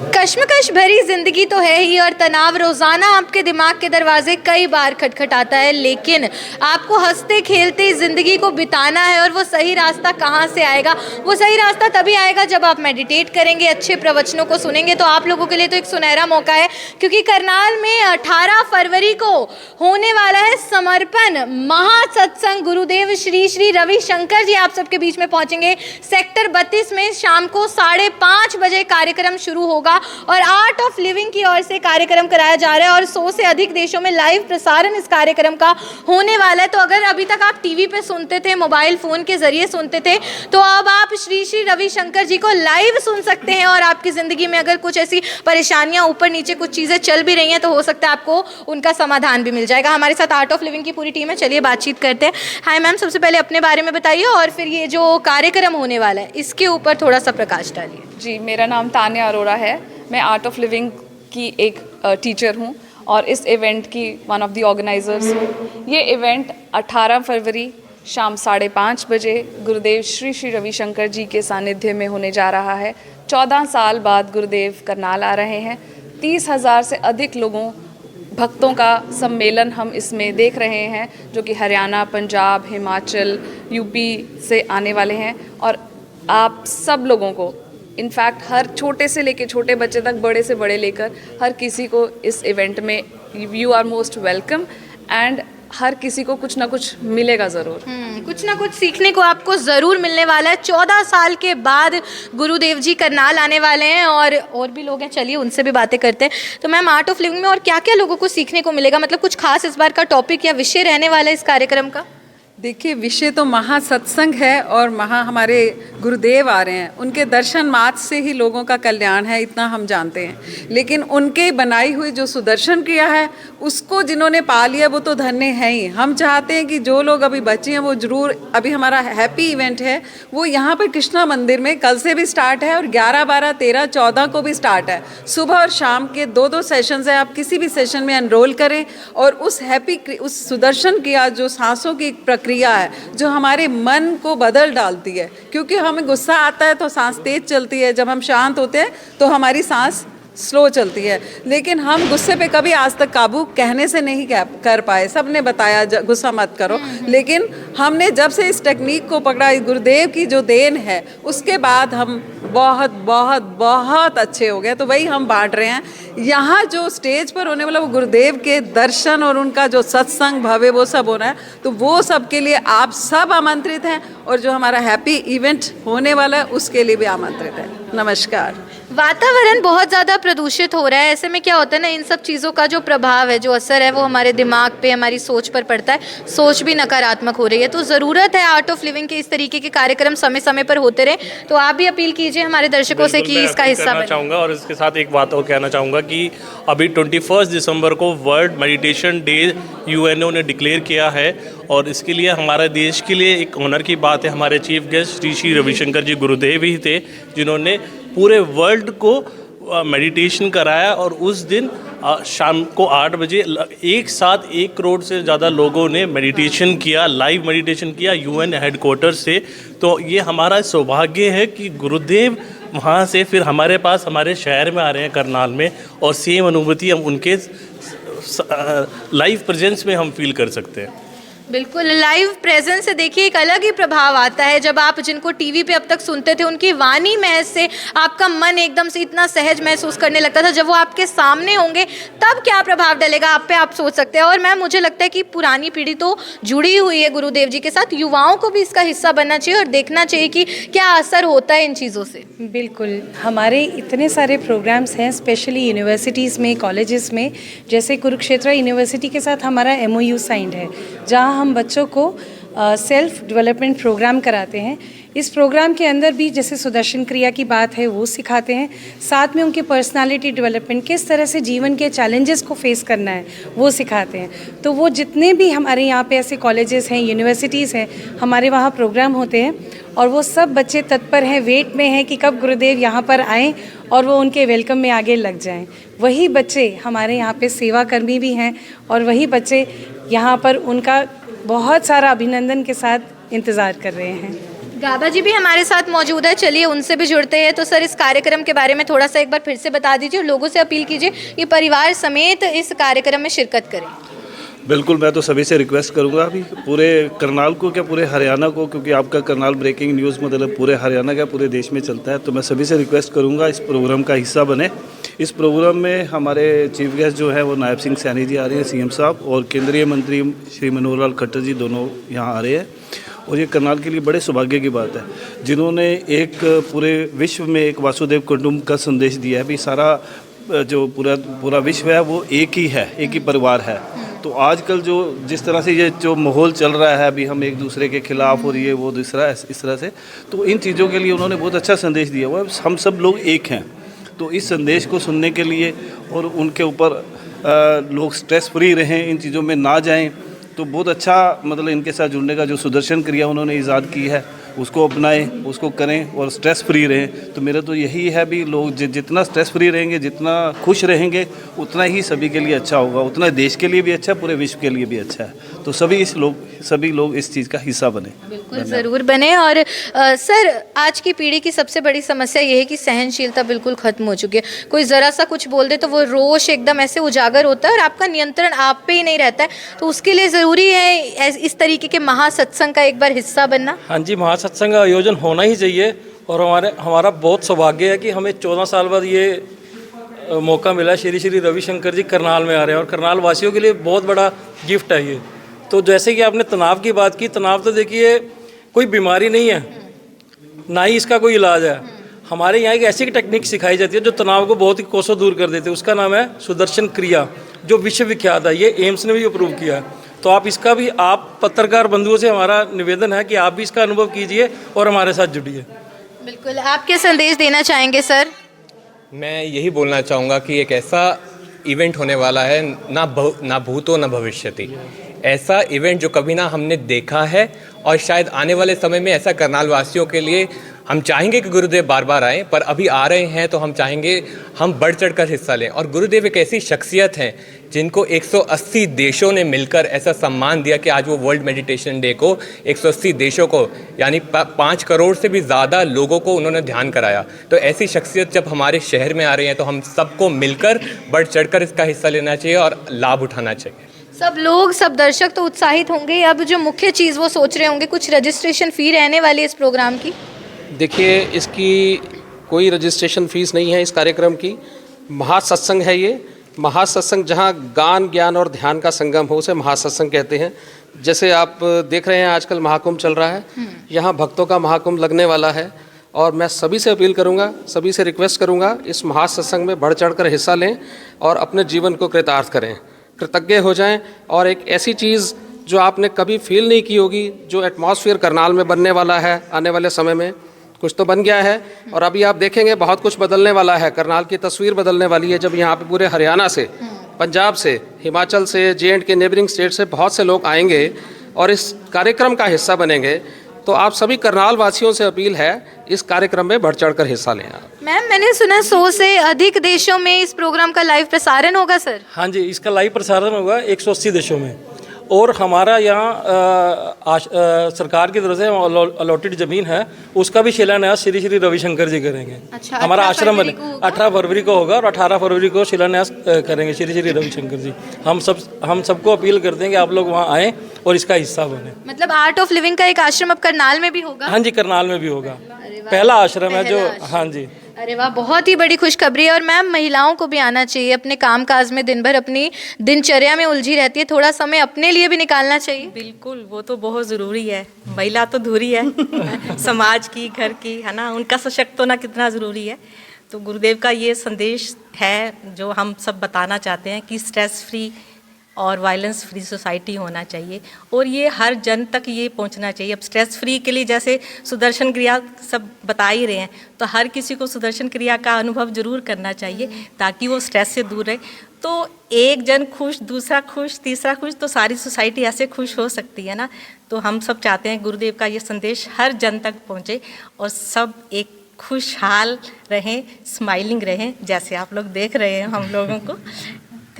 कश्मकश भरी जिंदगी तो है ही और तनाव रोजाना आपके दिमाग के दरवाजे कई बार खटखटाता है, लेकिन आपको हंसते खेलते जिंदगी को बिताना है। और वो सही रास्ता कहाँ से आएगा? वो सही रास्ता तभी आएगा जब आप मेडिटेट करेंगे, अच्छे प्रवचनों को सुनेंगे। तो आप लोगों के लिए तो एक सुनहरा मौका है, क्योंकि करनाल में 18 फरवरी को होने वाला है समर्पण महासत्संग। गुरुदेव श्री श्री रविशंकर जी आप सबके बीच में पहुंचेंगे। सेक्टर 32 में शाम को 5:30 बजे कार्यक्रम शुरू होगा और आर्ट ऑफ लिविंग की ओर से कार्यक्रम कराया जा रहा है और 100 से अधिक देशों में लाइव प्रसारण इस कार्यक्रम का होने वाला है। तो अगर अभी तक आप टीवी पे सुनते थे, मोबाइल फ़ोन के ज़रिए सुनते थे, तो अब आप श्री श्री रविशंकर जी को लाइव सुन सकते हैं। और आपकी ज़िंदगी में अगर कुछ ऐसी परेशानियां, ऊपर नीचे कुछ चीज़ें चल भी रही हैं, तो हो सकता है आपको उनका समाधान भी मिल जाएगा। हमारे साथ आर्ट ऑफ लिविंग की पूरी टीम है, चलिए बातचीत करते हैं। हाय मैम, सबसे पहले अपने बारे में बताइए और फिर ये जो कार्यक्रम होने वाला है इसके ऊपर थोड़ा सा प्रकाश डालिए। जी, मेरा नाम तान्या अरोड़ा है। मैं आर्ट ऑफ लिविंग की एक टीचर हूँ और इस इवेंट की वन ऑफ द ऑर्गेनाइजर्स हूँ। ये इवेंट 18 फरवरी शाम 5:30 बजे गुरुदेव श्री श्री रविशंकर जी के सानिध्य में होने जा रहा है। 14 साल बाद गुरुदेव करनाल आ रहे हैं। 30,000 से अधिक लोगों भक्तों का सम्मेलन हम इसमें देख रहे हैं, जो कि हरियाणा, पंजाब, हिमाचल, यूपी से आने वाले हैं। और आप सब लोगों को, इनफैक्ट हर छोटे से लेके छोटे बच्चे तक, बड़े से बड़े लेकर हर किसी को इस इवेंट में you are most welcome. And हर किसी को कुछ ना कुछ मिलेगा ज़रूर। कुछ ना कुछ सीखने को आपको ज़रूर मिलने वाला है। 14 साल के बाद गुरुदेव जी करनाल आने वाले हैं और भी लोग हैं, चलिए उनसे भी बातें करते हैं। तो मैम, आर्ट ऑफ लिविंग में और क्या क्या लोगों को सीखने को मिलेगा? मतलब कुछ खास इस बार का टॉपिक या विषय रहने वाला है इस कार्यक्रम का? देखिए, विषय तो महासत्संग है और हमारे गुरुदेव आ रहे हैं। उनके दर्शन मात्र से ही लोगों का कल्याण है, इतना हम जानते हैं। लेकिन उनके बनाई हुई जो सुदर्शन क्रिया है, उसको जिन्होंने पा लिया वो तो धन्य है ही। हम चाहते हैं कि जो लोग अभी बचे हैं वो ज़रूर, अभी हमारा हैप्पी इवेंट है वो यहाँ पर कृष्णा मंदिर में कल से भी स्टार्ट है और 11, 12, 13, 14 को भी स्टार्ट है। सुबह और शाम के 2-2 सेशंस है। आप किसी भी सेशन में एनरोल करें और उस सुदर्शन क्रिया, जो सांसों की प्रक्रिया है, जो हमारे मन को बदल डालती है। क्योंकि हमें गुस्सा आता है तो सांस तेज चलती है, जब हम शांत होते हैं तो हमारी सांस स्लो चलती है। लेकिन हम गुस्से पे कभी आज तक काबू कहने से नहीं कर पाए। सबने बताया गुस्सा मत करो, लेकिन हमने जब से इस टेक्निक को पकड़ा, गुरुदेव की जो देन है, उसके बाद हम बहुत बहुत बहुत अच्छे हो गए। तो वही हम बांट रहे हैं। यहाँ जो स्टेज पर होने वाला वो गुरुदेव के दर्शन और उनका जो सत्संग भव्य वो सब हो रहा है, तो वो सब के लिए आप सब आमंत्रित हैं। और जो हमारा हैप्पी इवेंट होने वाला है उसके लिए भी आमंत्रित है। नमस्कार। वातावरण बहुत ज़्यादा प्रदूषित हो रहा है, ऐसे में क्या होता है ना, इन सब चीज़ों का जो प्रभाव है, जो असर है, वो हमारे दिमाग पे, हमारी सोच पर पड़ता है। सोच भी नकारात्मक हो रही है। तो ज़रूरत है आर्ट ऑफ लिविंग के इस तरीके के कार्यक्रम समय समय पर होते रहे। तो आप भी अपील कीजिए हमारे दर्शकों से कि इसका हिस्सा बनें। चाहूँगा और इसके साथ एक बात और कहना चाहूँगा कि अभी 21 दिसंबर को वर्ल्ड मेडिटेशन डे यूएनओ ने डिक्लेयर किया है और इसके लिए हमारे देश के लिए एक ऑनर की बात है। हमारे चीफ गेस्ट श्री श्री रविशंकर जी गुरुदेव ही थे, जिन्होंने पूरे वर्ल्ड को मेडिटेशन कराया। और उस दिन शाम को 8 बजे एक साथ 1 करोड़ से ज़्यादा लोगों ने मेडिटेशन किया, लाइव मेडिटेशन किया यूएन हेडक्वार्टर से। तो ये हमारा सौभाग्य है कि गुरुदेव वहाँ से फिर हमारे पास, हमारे शहर में आ रहे हैं करनाल में, और सेम अनुभूति हम उनके लाइव प्रेजेंस में हम फील कर सकते हैं। बिल्कुल, लाइव प्रेजेंस से देखिए एक अलग ही प्रभाव आता है। जब आप जिनको टीवी पे अब तक सुनते थे, उनकी वाणी महज से आपका मन एकदम से इतना सहज महसूस करने लगता था, जब वो आपके सामने होंगे तब क्या प्रभाव डलेगा आप पे, आप सोच सकते हैं। और मैम, मुझे लगता है कि पुरानी पीढ़ी तो जुड़ी हुई है गुरुदेव जी के साथ, युवाओं को भी इसका हिस्सा बनना चाहिए और देखना चाहिए कि क्या असर होता है इन चीज़ों से। बिल्कुल, हमारे इतने सारे प्रोग्राम्स हैं, स्पेशली यूनिवर्सिटीज़ में, कॉलेजेस में। जैसे कुरुक्षेत्र यूनिवर्सिटी के साथ हमारा MOU साइंड है, जहाँ हम बच्चों को सेल्फ डेवलपमेंट प्रोग्राम कराते हैं। इस प्रोग्राम के अंदर भी जैसे सुदर्शन क्रिया की बात है वो सिखाते हैं, साथ में उनके पर्सनालिटी डेवलपमेंट, किस तरह से जीवन के चैलेंजेस को फेस करना है वो सिखाते हैं। तो वो जितने भी हमारे यहाँ पे ऐसे कॉलेजेस हैं, यूनिवर्सिटीज़ हैं, हमारे वहाँ प्रोग्राम होते हैं और वो सब बच्चे तत्पर हैं, वेट में हैं कि कब गुरुदेव यहाँ पर आएँ और वो उनके वेलकम में आगे लग जाएं। वही बच्चे हमारे यहाँ पे सेवा कर्मी भी हैं और वही बच्चे यहाँ पर उनका बहुत सारा अभिनंदन के साथ इंतज़ार कर रहे हैं। गाबा जी भी हमारे साथ मौजूद है, चलिए उनसे भी जुड़ते हैं। तो सर, इस कार्यक्रम के बारे में थोड़ा सा एक बार फिर से बता दीजिए और लोगों से अपील कीजिए कि परिवार समेत इस कार्यक्रम में शिरकत करें। बिल्कुल, मैं तो सभी से रिक्वेस्ट करूंगा अभी पूरे करनाल को, क्या पूरे हरियाणा को, क्योंकि आपका करनाल ब्रेकिंग न्यूज़ मतलब पूरे हरियाणा का, पूरे देश में चलता है, तो मैं सभी से रिक्वेस्ट करूंगा इस प्रोग्राम का हिस्सा बने। इस प्रोग्राम में हमारे चीफ गेस्ट जो है वो नायब सिंह सैनी जी आ रहे हैं, सीएम साहब, और केंद्रीय मंत्री श्री मनोहर लाल खट्टर जी दोनों यहाँ आ रहे हैं। और ये करनाल के लिए बड़े सौभाग्य की बात है, जिन्होंने एक पूरे विश्व में एक वासुदेव कुटुंब का संदेश दिया है। भी सारा जो पूरा विश्व है वो एक ही है, एक ही परिवार है। तो आजकल जो जिस तरह से ये जो माहौल चल रहा है, अभी हम एक दूसरे के खिलाफ और ये वो दूसरा इस तरह से, तो इन चीज़ों के लिए उन्होंने बहुत अच्छा संदेश दिया हुआ है। हम सब लोग एक हैं, तो इस संदेश को सुनने के लिए और उनके ऊपर लोग स्ट्रेस फ्री रहें, इन चीज़ों में ना जाएं, तो बहुत अच्छा मतलब इनके साथ जुड़ने का जो सुदर्शन क्रिया उन्होंने ईजाद की है उसको अपनाएं, उसको करें और स्ट्रेस फ्री रहें। तो मेरा तो यही है भी लोग जितना स्ट्रेस फ्री रहेंगे, जितना खुश रहेंगे, उतना ही सभी के लिए अच्छा होगा, उतना देश के लिए भी अच्छा, पूरे विश्व के लिए भी अच्छा है। तो सभी लोग इस चीज़ का हिस्सा बने। बिल्कुल ज़रूर बने। और सर, आज की पीढ़ी की सबसे बड़ी समस्या ये है कि सहनशीलता बिल्कुल ख़त्म हो चुकी है। कोई ज़रा सा कुछ बोल दे तो वो रोष एकदम ऐसे उजागर होता है और आपका नियंत्रण आप पे ही नहीं रहता है। तो उसके लिए ज़रूरी है इस तरीके के महासत्संग का एक बार हिस्सा बनना। हाँ जी, महासत्संग का आयोजन होना ही चाहिए। और हमारा बहुत सौभाग्य है कि हमें 14 साल बाद ये मौका मिला। श्री रविशंकर जी करनाल में आ रहे हैं और करनाल वासियों के लिए बहुत बड़ा गिफ्ट है ये। तो जैसे कि आपने तनाव की बात की, तनाव तो देखिए कोई बीमारी नहीं है, ना ही इसका कोई इलाज है। हमारे यहाँ एक ऐसी टेक्निक सिखाई जाती है जो तनाव को बहुत ही कोसों दूर कर देती है। उसका नाम है सुदर्शन क्रिया, जो विश्व विख्यात है। ये एम्स ने भी अप्रूव किया है। तो आप इसका भी, आप पत्रकार बंधुओं से हमारा निवेदन है कि आप भी इसका अनुभव कीजिए और हमारे साथ जुड़िए। बिल्कुल। आप क्या संदेश देना चाहेंगे सर? मैं यही बोलना चाहूँगा कि एक ऐसा इवेंट होने वाला है, ना भूतो न भविष्यति। ऐसा इवेंट जो कभी ना हमने देखा है, और शायद आने वाले समय में ऐसा करनाल वासियों के लिए हम चाहेंगे कि गुरुदेव बार बार आएँ, पर अभी आ रहे हैं तो हम चाहेंगे हम बढ़ चढ़ कर हिस्सा लें। और गुरुदेव एक ऐसी शख्सियत हैं जिनको 180 देशों ने मिलकर ऐसा सम्मान दिया कि आज वो वर्ल्ड मेडिटेशन डे को 180 देशों को, यानी 5 करोड़ से भी ज़्यादा लोगों को उन्होंने ध्यान कराया। तो ऐसी शख्सियत जब हमारे शहर में आ रही हैं तो हम सबको मिलकर बढ़ चढ़ कर इसका हिस्सा लेना चाहिए और लाभ उठाना चाहिए। सब लोग, सब दर्शक तो उत्साहित होंगे। अब जो मुख्य चीज़ वो सोच रहे होंगे, कुछ रजिस्ट्रेशन फ़ी रहने वाली है इस प्रोग्राम की? देखिए, इसकी कोई रजिस्ट्रेशन फ़ीस नहीं है। इस कार्यक्रम की महासत्संग है ये। महासत्संग जहाँ गान, ज्ञान और ध्यान का संगम हो, उसे महासत्संग कहते हैं। जैसे आप देख रहे हैं आजकल महाकुंभ चल रहा है, यहाँ भक्तों का महाकुंभ लगने वाला है। और मैं सभी से अपील करूँगा, सभी से रिक्वेस्ट करूँगा, इस महासत्संग में बढ़ चढ़ कर हिस्सा लें और अपने जीवन को कृतार्थ करें, कृतज्ञ हो जाएं। और एक ऐसी चीज़ जो आपने कभी फील नहीं की होगी, जो एटमॉस्फेयर करनाल में बनने वाला है आने वाले समय में, कुछ तो बन गया है और अभी आप देखेंगे बहुत कुछ बदलने वाला है। करनाल की तस्वीर बदलने वाली है जब यहाँ पे पूरे हरियाणा से, पंजाब से, हिमाचल से, JNK के नेबरिंग स्टेट से बहुत से लोग आएंगे और इस कार्यक्रम का हिस्सा बनेंगे। तो आप सभी करनाल वासियों से अपील है, इस कार्यक्रम में बढ़ चढ़ कर हिस्सा लें। मैम, मैंने सुना 100 से अधिक देशों में इस प्रोग्राम का लाइव प्रसारण होगा सर? हाँ जी, इसका लाइव प्रसारण होगा 180 देशों में। और हमारा यहाँ सरकार की तरफ से अलॉटेड ज़मीन है, उसका भी शिलान्यास श्री रविशंकर जी करेंगे। अच्छा, हमारा आश्रम बने 18 फरवरी को होगा और 18 फरवरी को शिलान्यास करेंगे श्री रविशंकर जी। हम सबको अपील करते हैं कि आप लोग वहाँ आएँ और इसका हिस्सा बने। मतलब आर्ट ऑफ लिविंग का एक आश्रम अब करनाल में भी होगा? हाँ जी, करनाल में भी होगा। पहला आश्रम है जो, हाँ जी। अरे वाह, बहुत ही बड़ी खुशखबरी है। और मैम, महिलाओं को भी आना चाहिए। अपने कामकाज में दिन भर अपनी दिनचर्या में उलझी रहती है, थोड़ा समय अपने लिए भी निकालना चाहिए। बिल्कुल, वो तो बहुत ज़रूरी है। महिला तो धुरी है समाज की, घर की, है ना, उनका सशक्त होना कितना ज़रूरी है। तो गुरुदेव का ये संदेश है जो हम सब बताना चाहते हैं कि स्ट्रेस फ्री और वायलेंस फ्री सोसाइटी होना चाहिए और ये हर जन तक ये पहुंचना चाहिए। अब स्ट्रेस फ्री के लिए जैसे सुदर्शन क्रिया सब बता ही रहे हैं, तो हर किसी को सुदर्शन क्रिया का अनुभव जरूर करना चाहिए ताकि वो स्ट्रेस से दूर रहे। तो एक जन खुश, दूसरा खुश, तीसरा खुश, तो सारी सोसाइटी ऐसे खुश हो सकती है ना। तो हम सब चाहते हैं गुरुदेव का ये संदेश हर जन तक पहुँचे और सब एक खुशहाल रहें, स्माइलिंग रहें, जैसे आप लोग देख रहे हैं हम लोगों को।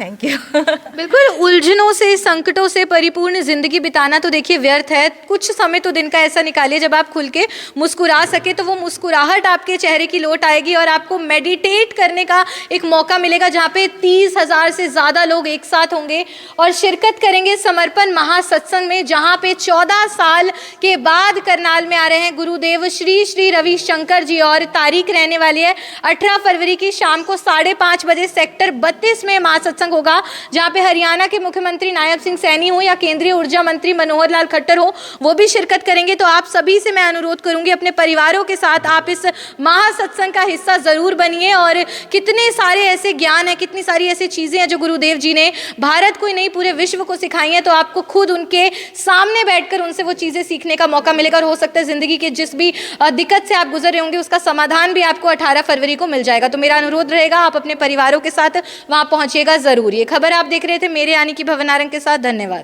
Thank you. बिल्कुल, उलझनों से, संकटों से परिपूर्ण जिंदगी बिताना तो देखिए व्यर्थ है। कुछ समय तो दिन का ऐसा निकालिए जब आप खुल के मुस्कुरा सके, तो वो मुस्कुराहट आपके चेहरे की लौट आएगी और आपको मेडिटेट करने का एक मौका मिलेगा जहाँ पे 30,000 से ज़्यादा लोग एक साथ होंगे और शिरकत करेंगे समर्पण महासत्संग में, जहाँ पे 14 साल के बाद करनाल में आ रहे हैं गुरुदेव श्री श्री रविशंकर जी। और तारीख रहने वाली है 18 फरवरी की शाम को 5:30 बजे सेक्टर 32 में महासत्संग होगा, जहां पे हरियाणा के मुख्यमंत्री नायब सिंह सैनी हो या केंद्रीय ऊर्जा मंत्री मनोहर लाल खट्टर हो, वो भी शिरकत करेंगे। तो आप सभी से मैं अनुरोध करूंगी, अपने परिवारों के साथ आप इस महासत्संग का हिस्सा जरूर बनिए। और कितने सारे ऐसे ज्ञान है, कितनी सारी ऐसी चीजें हैं जो गुरुदेव जी ने भारत को ही नहीं पूरे विश्व को सिखाई हैं, तो आपको खुद उनके सामने बैठकर उनसे वो चीजें सीखने का मौका मिलेगा। और हो सकता है जिंदगी के जिस भी दिक्कत से आप गुजर रहे होंगे उसका समाधान भी आपको 18 फरवरी को मिल जाएगा। तो मेरा अनुरोध रहेगा, आप अपने परिवारों के साथ वहां पहुंचिएगा जरूर। ये खबर आप देख रहे थे मेरे यानी कि भवनारंग के साथ। धन्यवाद।